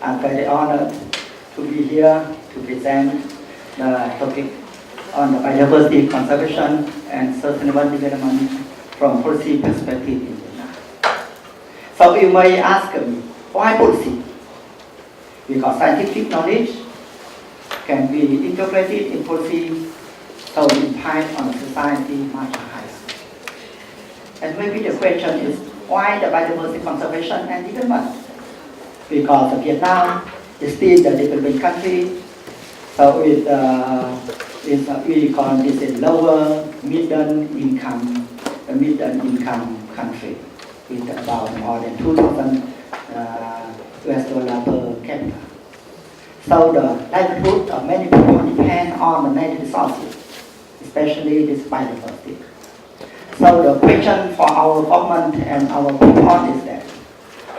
I'm very honored to be here to present the topic on the biodiversity conservation and sustainable development from policy perspective in Vietnam. So you may ask me, why policy? Because scientific knowledge can be integrated in policy, so the impact on society much higher. And maybe the question is, why the biodiversity conservation and development? Because Vietnam is still the developing country, so we call this a lower middle income country with about more than 2,000 US dollar per capita. So the livelihood of many people depend on the natural resources, especially this biodiversity. So the question for our government and our people is that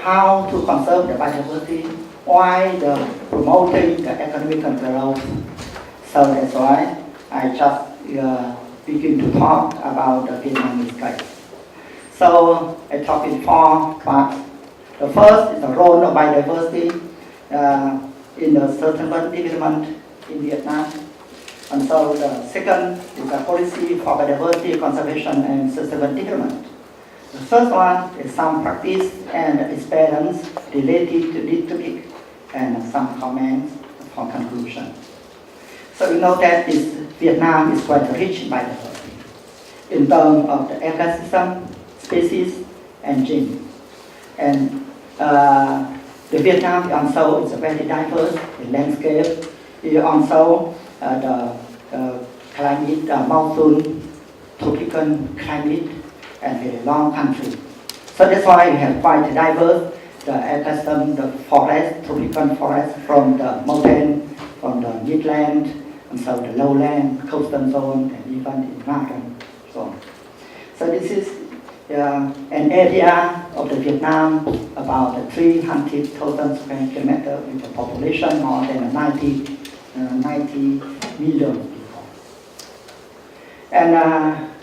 how to conserve the biodiversity while promoting the economic growth. So that's why I just begin to talk about the Vietnamese case. So I talk in four parts. The first is the role of biodiversity in the sustainable development in Vietnam. And so the second is the policy for biodiversity conservation and sustainable development. The first one is some practice and experience related to this topic and some comments for conclusion. So you know that Vietnam is quite rich in biodiversity in terms of the ecosystem, species, and gene. And the Vietnam also is a very diverse landscape. It also the climate, monsoon, tropical climate, and very long country. So that's why we have quite diverse the ecosystem, the forest, tropical forest from the mountain, from the midland, and so the lowland, coastal zone, and even in mountain zone. So this is an area of the Vietnam about 300,000 square kilometers with a population more than 90 million people. And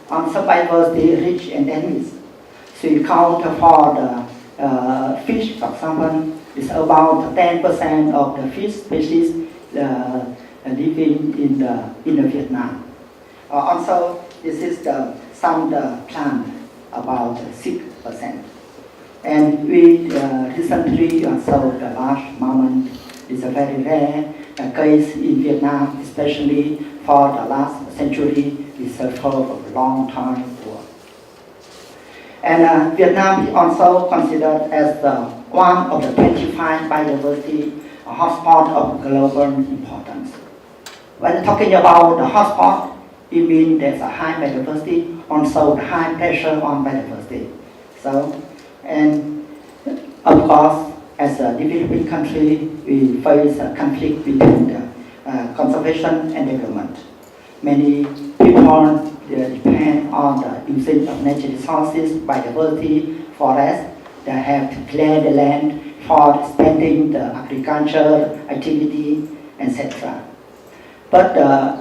on some biodiversity rich and endemic, so you count for the fish, for example, is about 10% of the fish species living in the Vietnam. Also, this is some plant, about 6%. And we recently saw the large mammoth is a very rare case in Vietnam, especially for the last century. We suffered for a long time war. And Vietnam is also considered as one of the 25 biodiversity hotspots of global importance. When talking about the hotspot, it means there's a high biodiversity, also the high pressure on biodiversity. So, and of course, as a developing country, we face a conflict between the conservation and development. Many people depend on the usage of natural resources, biodiversity, forests. They have to clear the land for spending the agriculture activity, etc. But the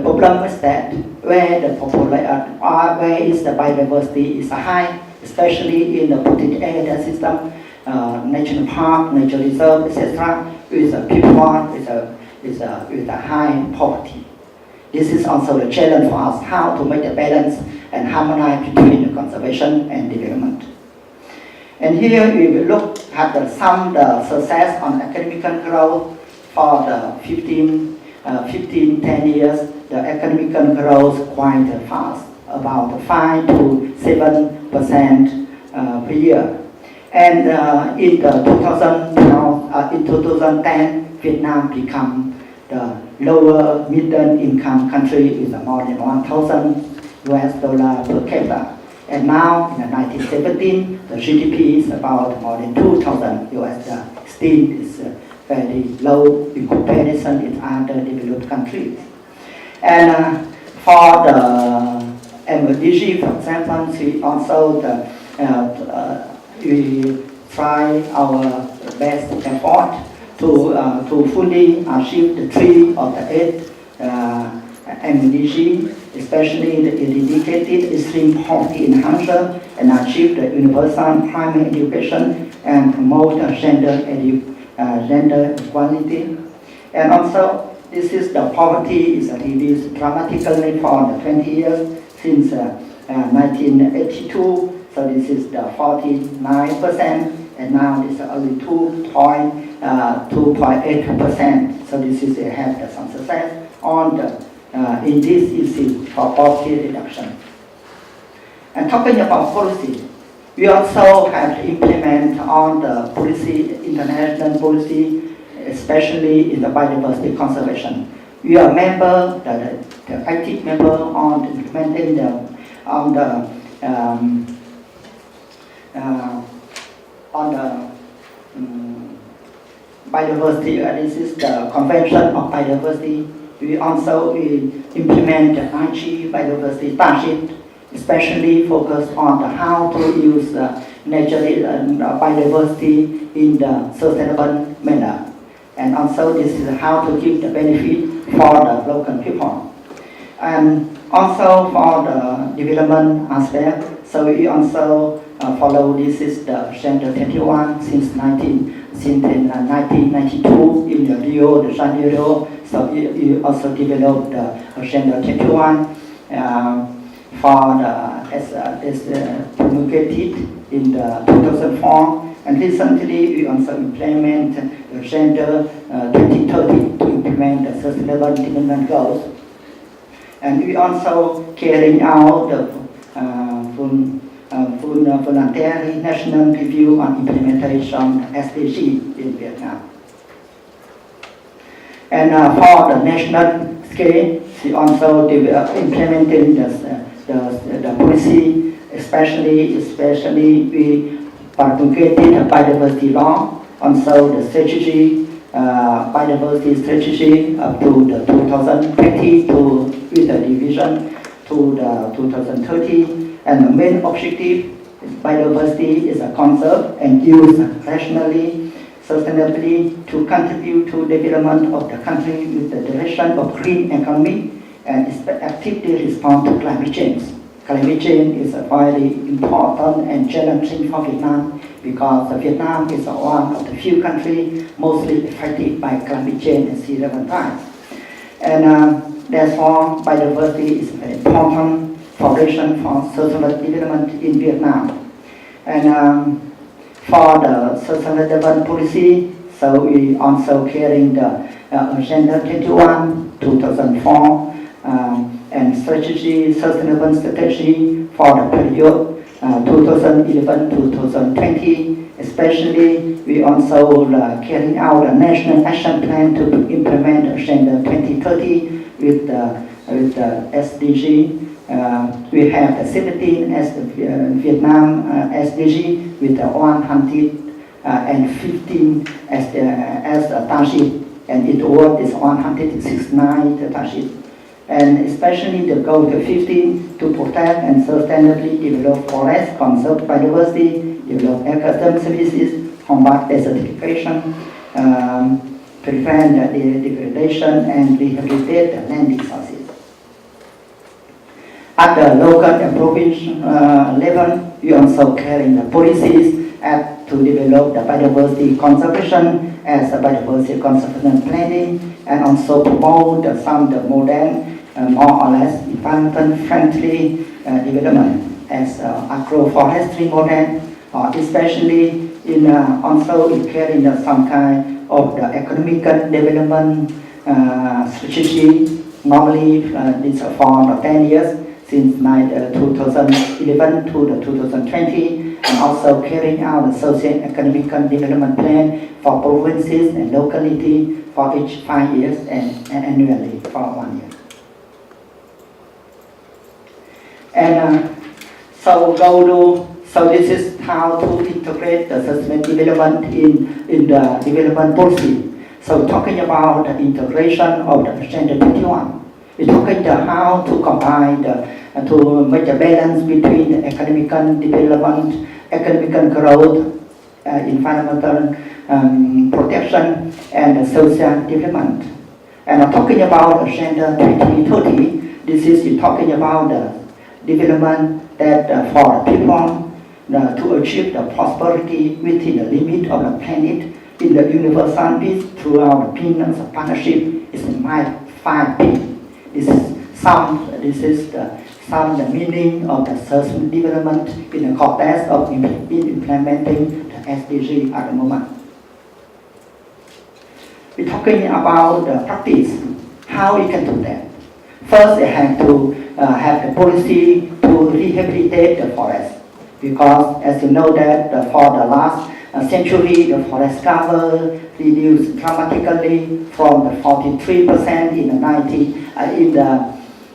problem is that where is the biodiversity is high, especially in the protected area system, national park, nature reserve, etc., with people with a high poverty. This is also the challenge for us, how to make the balance and harmonize between the conservation and development. And here we will look at some success on economic growth for the 10 years. The economic growth quite fast, about 5 to 7% per year. And in 2010, Vietnam became the lower middle income country with more than 1,000 US dollar per capita. And now in 1917, the GDP is about more than 2,000 US dollar. Still is very low in comparison with other developed countries. And for the MDG, for example, we also we try our best effort to fully achieve the 3 of the 8 MDG, especially the eradicated extreme poverty and hunger, and achieve the universal primary education and promote gender equality. And also, this is the poverty is reduced dramatically for the 20 years since 1982. So this is the 49%, and now it's only 2.8%. So this is have some success on the in this issue for poverty reduction. And talking about policy, we also have to implement on the policy, international policy, especially in the biodiversity conservation. We are member, the active member on implementing biodiversity. This is the Convention of Biodiversity. We also implement the IG biodiversity target, especially focused on how to use natural biodiversity in the sustainable manner. And also this is how to give the benefit for the local people. And also for the development aspect, so we also follow this is the Agenda 21 since 1992 in the Rio de Janeiro. So we also developed the Agenda 21 for promulgated in the 2004. And recently, we also implement the Agenda 2030 to implement the Sustainable Development Goals. And we also carrying out the voluntary national review on implementation of SDG in Vietnam. And for the national scale, we also implementing the policy, especially we promulgated the biodiversity law, also the strategy, biodiversity strategy up to the 2020 with the division to the 2030. And the main objective is biodiversity is a conserve and use rationally, sustainably to contribute to development of the country with the direction of green economy and actively respond to climate change. Climate change is a very important and challenging for Vietnam because Vietnam is one of the few countries mostly affected by climate change and sea level rise. And therefore, biodiversity is a very important foundation for sustainable development in Vietnam. And for the sustainable development policy, so we also carrying the Agenda 21, 2004, and sustainable strategy for the period 2011-2020. Especially, we also carrying out a national action plan to implement Agenda 2030 with the SDG. We have the 17 as the Vietnam SDG with the 115 as the target, and it was this 169 the target. And especially the goal to 15 to protect and sustainably develop forests, conserve biodiversity, develop ecosystem services, combat desertification, prevent the degradation, and rehabilitate the land resources. At the local and provincial level, we also carry the policies to develop the biodiversity conservation as a biodiversity conservation planning, and also promote some modern, more or less environment-friendly development as agroforestry model, especially in also in carrying some kind of the economical development strategy. Normally, this for the 10 years since 2011 to the 2020, and also carrying out the socio-economic development plan for provinces and locality for each 5 years and annually for 1 year. And so this is how to integrate the sustainable development in the development policy. So talking about the integration of the Agenda 21, we're talking about how to combine to make a balance between the economic development, economic growth, environmental protection, and social development. And I'm talking about Agenda 2030. This is talking about the development that for people to achieve the prosperity within the limit of the planet in the universal peace throughout the pillars of partnership is in my 5P. This is the meaning of the sustainable development in the context of implementing the SDG at the moment. We're talking about the practice, how we can do that. First, they have to have the policy to rehabilitate the forest, because as you know that for the last century, the forest cover reduced dramatically from the 43% in the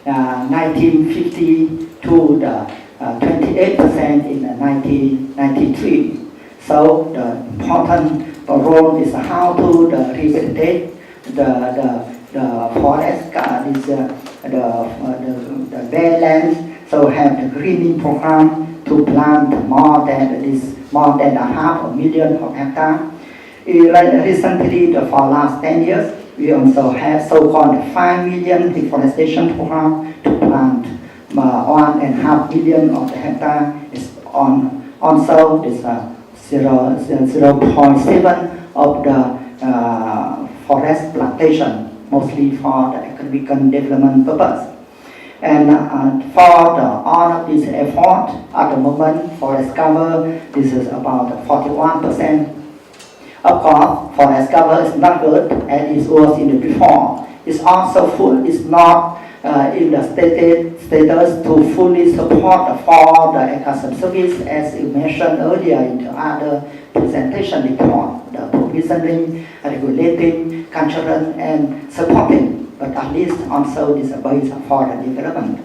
1950 to the 28% in the 1993. So the important role is how to rehabilitate the forest, the bare lands. So have the greening program to plant more than 500,000 of hectares. Recently, for last 10 years, we also have so-called 5 million deforestation program to plant 1.5 million of the hectare. Also, this 0.7 of the forest plantation, mostly for the economic development purpose. And for all of this effort, at the moment, forest cover, this is about 41%. Of course, forest cover is not good as it was in the before. It's also full. It's not in the status to fully support for the ecosystem service, as you mentioned earlier in the other presentation report, the provisioning, regulating, controlling, and supporting. But at least also this is a base for the development.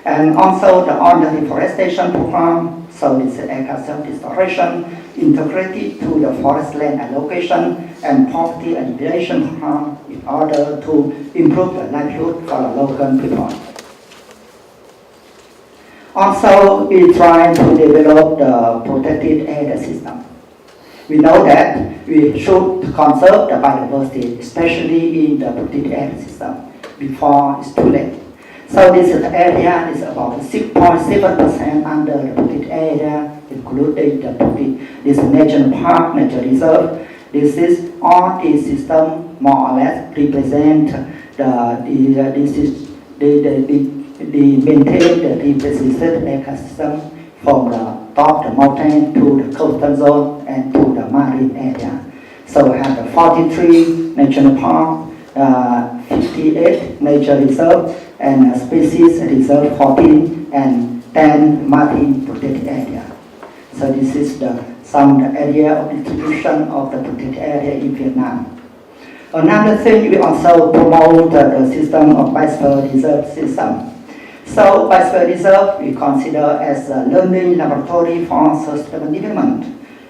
And also on the deforestation program, so this ecosystem restoration integrated to the forest land allocation and poverty alleviation program in order to improve the livelihood for the local people. Also, we try to develop the protected area system. We know that we should conserve the biodiversity, especially in the protected area system, before it's too late. So this area is about 6.7% under the protected area, including this national park, nature reserve. This is all the system more or less represent maintain the represented ecosystem from the top of the mountain to the coastal zone and to the marine area. So we have the 43 national park, 58 nature reserve, and species reserve 14, and 10 marine protected area. So this is some area of distribution of the protected area in Vietnam. Another thing, we also promote the system of biosphere reserve system. So biosphere reserve we consider as a learning laboratory for sustainable development,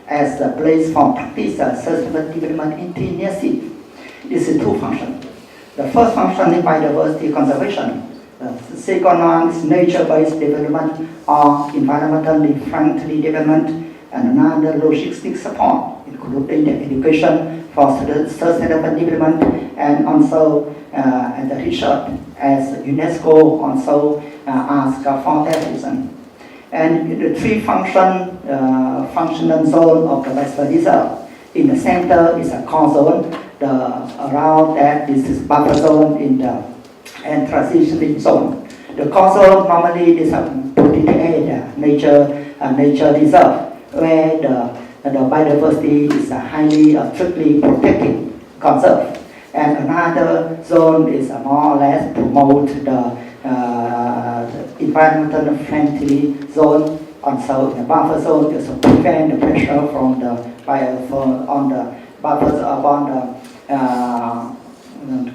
as a place for practice sustainable development initiative. This is two functions. The first function is biodiversity conservation. The second one is nature-based development or environmentally friendly development, and another logistic support, including the education for sustainable development and also the research, as UNESCO also asked for that reason. And the three functional zone of the biosphere reserve. In the center is a core zone. Around that, this is buffer zone and transitioning zone. The core zone normally is a protected area, nature reserve, where the biodiversity is highly strictly protected, conserved. And another zone is more or less promote the environmental friendly zone. Also, the buffer zone is to prevent the pressure from on the buffers upon the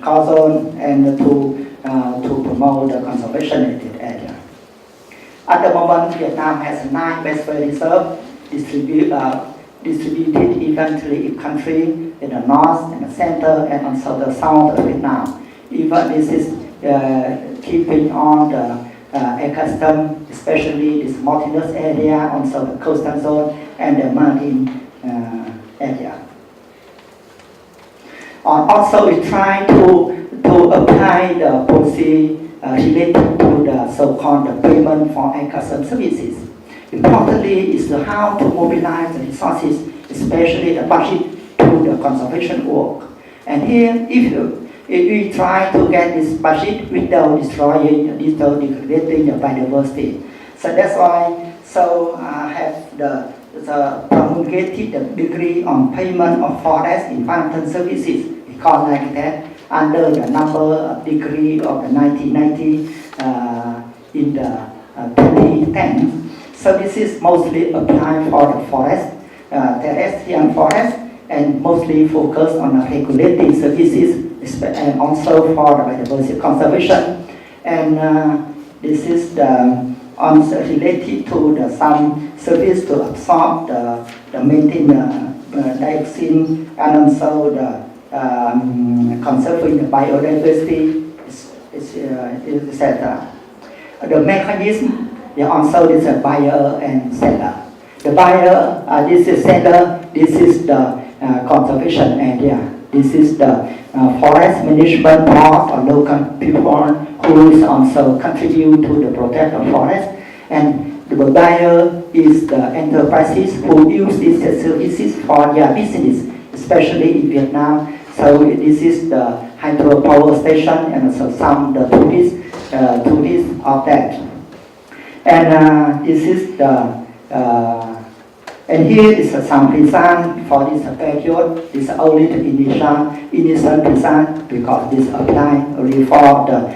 core zone, and to promote the conservation area. At the moment, Vietnam has 9 biosphere reserves distributed evenly in country in the north, in the center, and also the south of Vietnam. Even this is keeping on the ecosystem, especially this mountainous area, also the coastal zone and the marine area. Also, we try to apply the policy related to the so-called payment for ecosystem services. importantly is how to mobilize the resources, especially the budget, to the conservation work. And here, if we try to get this budget without destroying, without degrading the biodiversity. So that's why, I have the promulgated the degree on payment of forest environmental services, because like that, under the number of degree of the 1990 in the 2010. So this is mostly applied for the forest, terrestrial forest, and mostly focused on the regulating services, and also for the biodiversity conservation. And this is the also related to some service to absorb the maintain dioxin, and also the conserving the biodiversity, etc. The mechanism, also is a buyer and seller. The buyer, this is seller, this is the conservation area. This is the forest management part or local people who is also contribute to the protect of forest. And the buyer is the enterprises who use these services for their business, especially in Vietnam. So this is the hydropower station and also some the tourists of that. And this is the and here is some result for this period. This only the initial result, because this apply only for the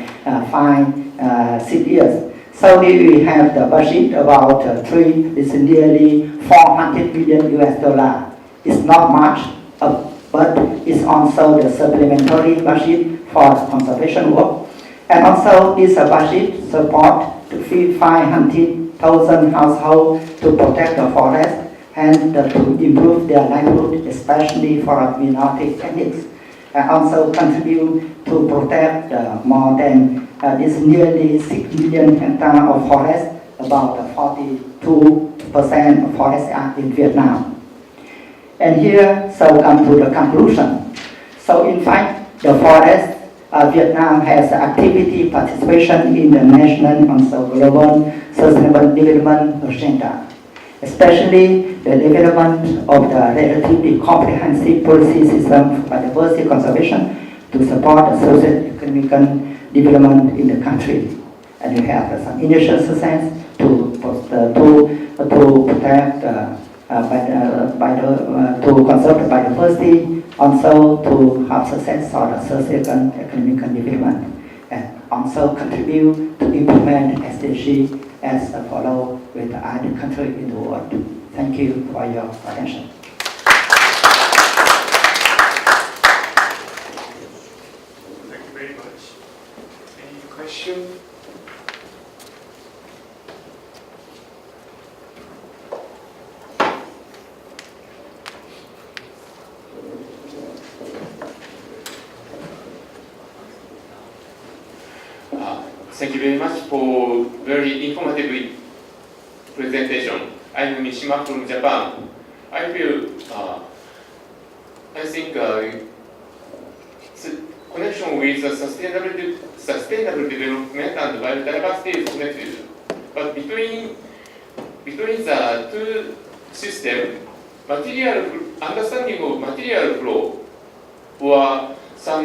6 years. So here we have the budget about it's nearly 400 million US dollar. It's not much, but it's also the supplementary budget for conservation work. And also this budget support to feed 500,000 households to protect the forest and to improve their livelihood, especially for minority ethnics. And also contribute to protect more than this nearly 6 million hectares of forest, about 42% of forest are in Vietnam. And here, come to the conclusion. So in fact, the forest, Vietnam has activity participation in the national and also global sustainable development agenda, especially the development of the relatively comprehensive policy system for biodiversity conservation to support the socio-economic development in the country. And we have some initial success to protect to conserve the biodiversity, also to have success for the socio-economic development, and also contribute to implement SDG as follow with other countries in the world. Thank you for your attention. Thank you very much. Any question? Thank you very much for very informative presentation. I'm Mishima from Japan. I think connection with the sustainable development and biodiversity is connected. But between the two systems, understanding of material flow or some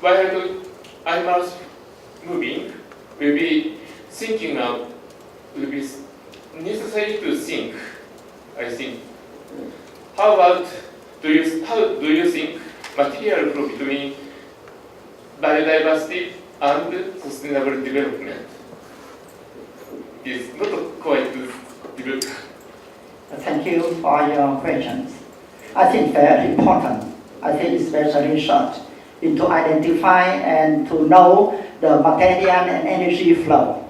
wild animals moving will be necessary to think, I think. How do you think material flow between biodiversity and sustainable development is not quite developed? Thank you for your questions. I think very important. I think it's very short. To identify and to know the material and energy flow,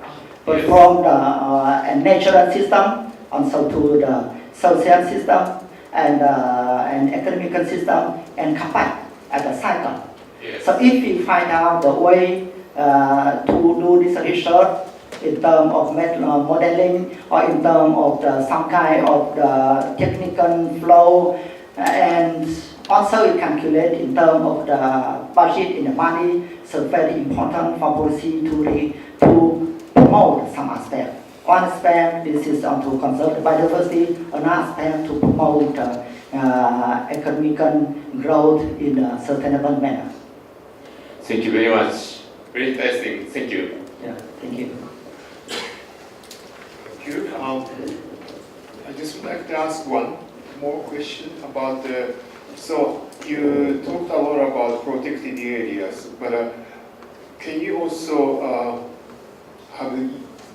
but from the natural system, also to the social system and economic system, and come back at the cycle. Yes. So if we find out the way to do this research in terms of modeling or in terms of some kind of the technical flow, and also we calculate in terms of the budget in the money, so very important for policy to promote some aspect One aspect, this is on to conserve biodiversity. Another aspect to promote economic growth in a sustainable manner. Thank you very much. Very interesting. Thank you. Yeah, thank you. Thank you. I just would like to ask one more question about the. So you talked a lot about protected areas, but can you also have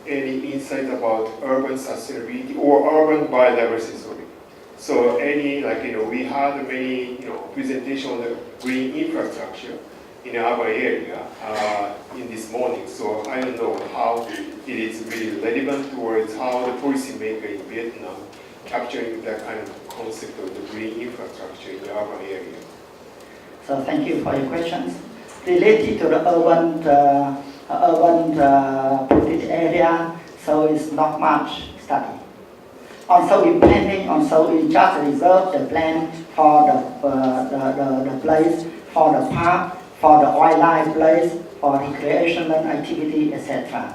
any insight about urban sustainability or urban biodiversity? Sorry. So any we had many presentation on the green infrastructure in the urban area in this morning. So I don't know how it is really relevant towards how the policymaker in Vietnam capturing that kind of concept of the green infrastructure in the urban area. So thank you for your questions. Related to the urban protected area, so it's not much study. Also in planning, also we just reserve the plan for the place, for the park, for the wildlife place, for recreational activity, etc.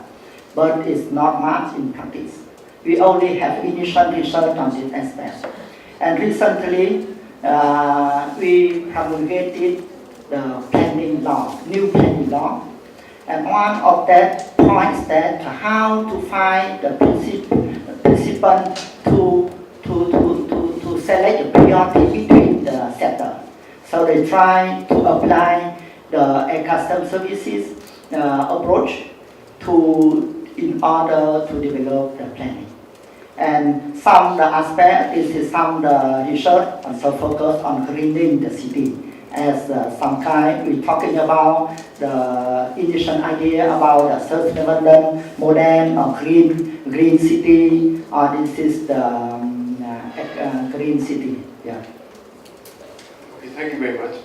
But it's not much in practice. We only have initial research on this aspect. And recently, we promulgated the planning law, new planning law. And one of that points that how to find the participant to select the priority between the sector. So they try to apply the custom services approach in order to develop the planning. And some the aspect is some the research also focus on greening the city. As some kind we're talking about the initial idea about the sustainable, modern or green city, or this is the green city. Yeah. Okay, thank you very much.